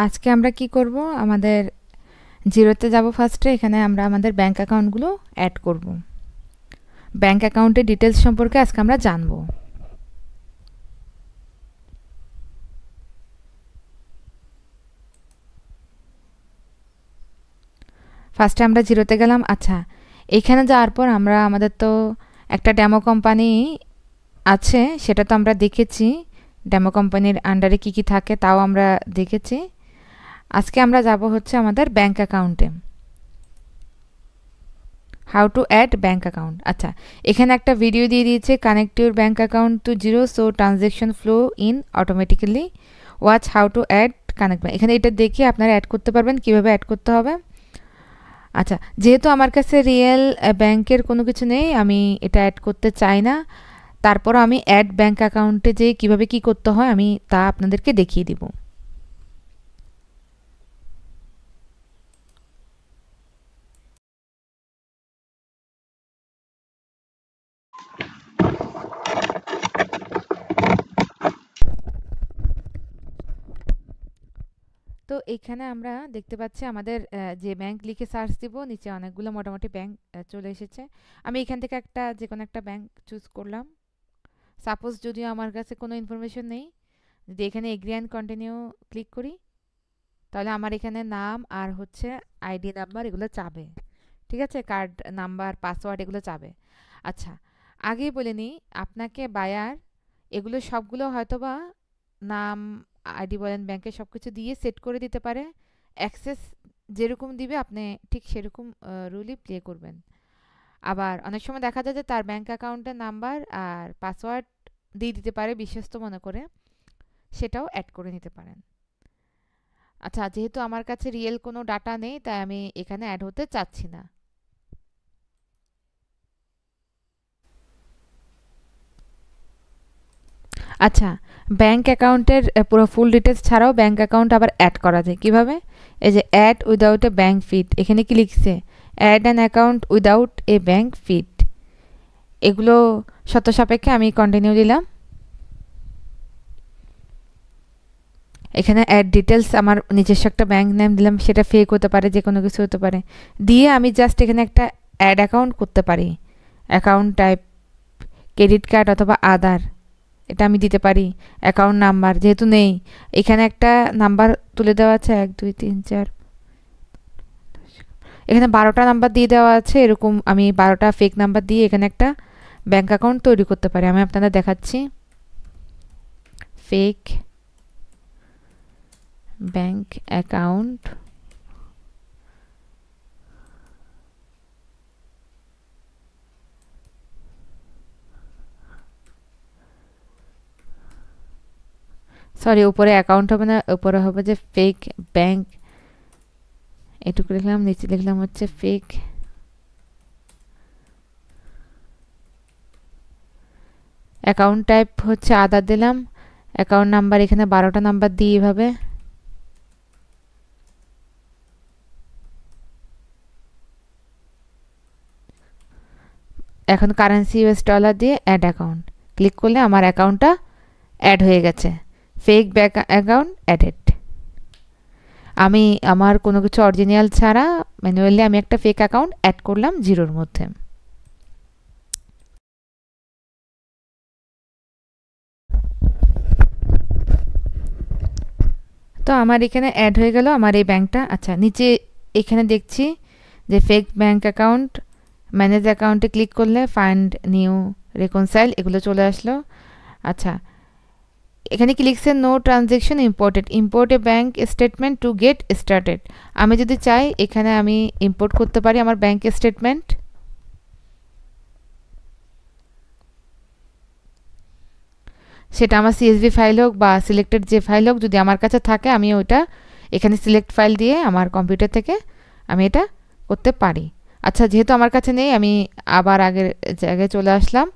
আজকে আমরা কি করব, আমাদের জিরোতে যাব। ফার্স্টে এখানে আমরা আমাদের ব্যাংক অ্যাকাউন্টগুলো অ্যাড করব। ব্যাংক অ্যাকাউন্টের ডিটেলস সম্পর্কে আজকে আমরা জানব। ফার্স্টে আমরা জিরোতে গেলাম। আচ্ছা, এইখানে যাওয়ার পর আমরা আমাদের তো একটা ডেমো কোম্পানি আছে, সেটা তো আমরা দেখেছি। ডেমো কোম্পানির আন্ডারে কি কি থাকে তাও আমরা দেখেছি। আজকে আমরা যাব হচ্ছে আমাদের ব্যাংক অ্যাকাউন্টে, how to add bank account. আচ্ছা, এখানে একটা ভিডিও দিয়ে দিয়েছে, connect your bank account to Xero so transaction flow in automatically, watch how to add connect bank. এখানে এটা দেখে আপনারা অ্যাড করতে পারবেন, কিভাবে অ্যাড করতে হবে। আচ্ছা, যেহেতু আমার কাছে রিয়েল ব্যাংকের কোনো কিছু নেই, আমি এটা অ্যাড করতে চাই না। তারপরও আমি অ্যাড ব্যাংক অ্যাকাউন্টে যে কিভাবে কি করতে হয় আমি তা আপনাদেরকে দেখিয়ে দিব। তো এখানে আমরা দেখতে পাচ্ছি আমাদের যে ব্যাংক লিখে সার্চ দিব, নিচে অনেকগুলো মোটামুটি ব্যাংক চলে এসেছে। আমি এখান থেকে যে কোনো একটা ব্যাংক চুজ করলাম। সাপোজ যদিও আমার কাছে কোনো ইনফরমেশন নেই, যদি এখানে এগ্রি অ্যান্ড কন্টিনিউ ক্লিক করি তাহলে আমার এখানে নাম আর হচ্ছে আইডি নাম্বার এগুলো চাবে। ঠিক আছে, কার্ড নাম্বার, পাসওয়ার্ড এগুলো চাবে। আচ্ছা, আগেই বলে নিই, আপনাকে বায়ার এগুলো সবগুলো হয়তোবা নাম, আইডি বলেন, ব্যাংকের সব কিছু দিয়ে সেট করে দিতে পারে। অ্যাক্সেস যেরকম দিবে আপনি ঠিক সেরকম রুলই প্লে করবেন। আবার অনেক সময় দেখা যায় যে তার ব্যাংক অ্যাকাউন্টের নাম্বার আর পাসওয়ার্ড দিয়ে দিতে পারে বিশ্বস্ত মনে করে, সেটাও অ্যাড করে নিতে পারেন। আচ্ছা, যেহেতু আমার কাছে রিয়েল কোনো ডাটা নেই তাই আমি এখানে অ্যাড হতে চাচ্ছি না। আচ্ছা, ব্যাংক অ্যাকাউন্টের পুরো ফুল ডিটেলস ছাড়াও ব্যাংক অ্যাকাউন্ট আবার অ্যাড করা যায় কিভাবে? এই যে add without a bank feed, এখানে কি লিখছে? Add an account without a bank feed. এগুলো শর্ত সাপেক্ষে আমি কন্টিনিউ দিলাম। এখানে অ্যাড ডিটেলস আমার নিজস্ব একটা ব্যাংক নেম দিলাম, সেটা ফেক হতে পারে, যে কোনো কিছু হতে পারে। দিয়ে আমি জাস্ট এখানে একটা অ্যাড অ্যাকাউন্ট করতে পারি। অ্যাকাউন্ট টাইপ ক্রেডিট কার্ড অথবা আধার, এটা আমি দিতে পারি। অ্যাকাউন্ট নাম্বার যেহেতু নেই, এখানে একটা নাম্বার তুলে দেওয়া আছে 1 2 3 4, এখানে 12টা নাম্বার দিয়ে দেওয়া আছে। এরকম আমি 12টা ফেক নাম্বার দিয়ে এখানে একটা ব্যাংক অ্যাকাউন্ট তৈরি করতে পারি। আমি আপনাদের দেখাচ্ছি। ফেক ব্যাংক অ্যাকাউন্ট, সরি উপরে অ্যাকাউন্ট হবে না, উপরে হবে যে ফেক ব্যাংক, এটুকু লিখলাম। নিচে লিখলাম হচ্ছে ফেক অ্যাকাউন্ট টাইপ হচ্ছে আধার দিলাম। অ্যাকাউন্ট নাম্বার এখানে 12টা নাম্বার দিই এভাবে। এখন কারেন্সি ইউএস ডলার দিয়ে অ্যাড অ্যাকাউন্ট ক্লিক করলে আমার অ্যাকাউন্টটা অ্যাড হয়ে গেছে। Fake bank account added. আমি আমার কোনো কিছু অরিজিনাল ছাড়া ম্যানুয়ালি আমি একটা ফেক অ্যাকাউন্ট অ্যাড করলাম জিরোর মধ্যে। তো আমার এখানে অ্যাড হয়ে গেল আমার এই ব্যাংকটা। আচ্ছা, নিচে এখানে দেখছি যে ফেক ব্যাংক অ্যাকাউন্ট, ম্যানেজ অ্যাকাউন্টে ক্লিক করলে ফাইন্ড নিউ রেকনসাইল এগুলো চলে আসলো। আচ্ছা, এখানে কি লিখছে? No transaction imported, import a bank statement to get started. আমি যদি চাই এখানে আমি ইম্পোর্ট করতে পারি আমার ব্যাংক স্টেটমেন্ট। সেটা আমার সিএসভি ফাইল হোক বা সিলেক্টেড যে ফাইল হোক, যদি আমার কাছে থাকে আমি ওইটা এখানে সিলেক্ট ফাইল দিয়ে আমার কম্পিউটার থেকে আমি এটা করতে পারি। আচ্ছা, যেহেতু আমার কাছে নেই আমি আবার আগের জায়গায় চলে আসলাম।